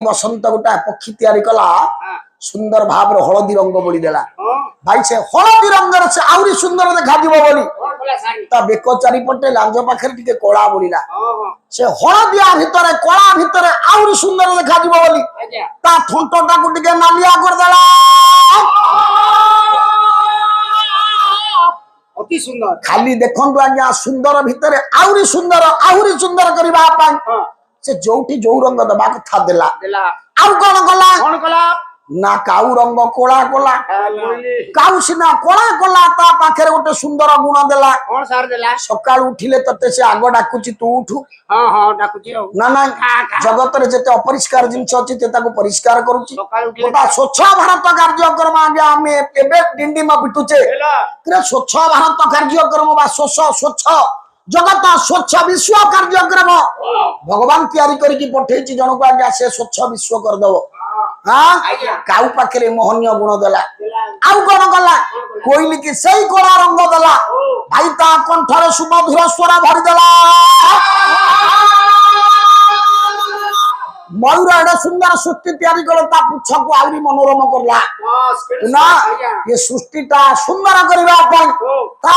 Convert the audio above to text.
बसंत गोटा पक्षी तैयारी कला सुंदर भाव हलदी रंग बोली देला भाई से हलदी रंगर से आउरी सुंदर देखा बोली ता बेक चारिपटे लांज पाखे टिके कला बोलिला से हलदिया भितर कला भितर आउरी सुंदर देखा बोली ता थंटटा को टिके नालिया कर देला अति सुंदर खाली देखंतु आज्ञा सुंदर भितर आउरी सुंदर करबा पाई से जोठी जो रंग दबा कथा देला आउ कोन कला ना काउ रंग कोला कोला काउ सिना कोला कोला ता पाखरे गोटे सुंदर गुण देला कोन सार देला सकाळ उठिले तते से आगो डाकुची तू उठू हां हां डाकुची ना ना जगत रे जते अपरिष्कार जिंस अछि ते ताको परिष्कार करूची गोटा स्वच्छ भारत कार्यक्रम आगे हमें एबे डिंडी मा पिटुचे रे स्वच्छ भारत कार्यक्रम बा स्वच्छ जगत स्वच्छ विश्व कार्यक्रम भगवान तैयारी करके पठेची जनक आगे से स्वच्छ विश्व कर दबो हां काउ पाखरे मोहन्य गुण देला आउ कोन गला कोइली की सही कोला रंग देला भाई ता कंठरे सुमधुर स्वर भरि देला मयूर एडा सुंदर सृष्टि तैयारी कर ता पुछ को आउरी मनोरम करला ना ये सृष्टिटा सुंदर करबा ता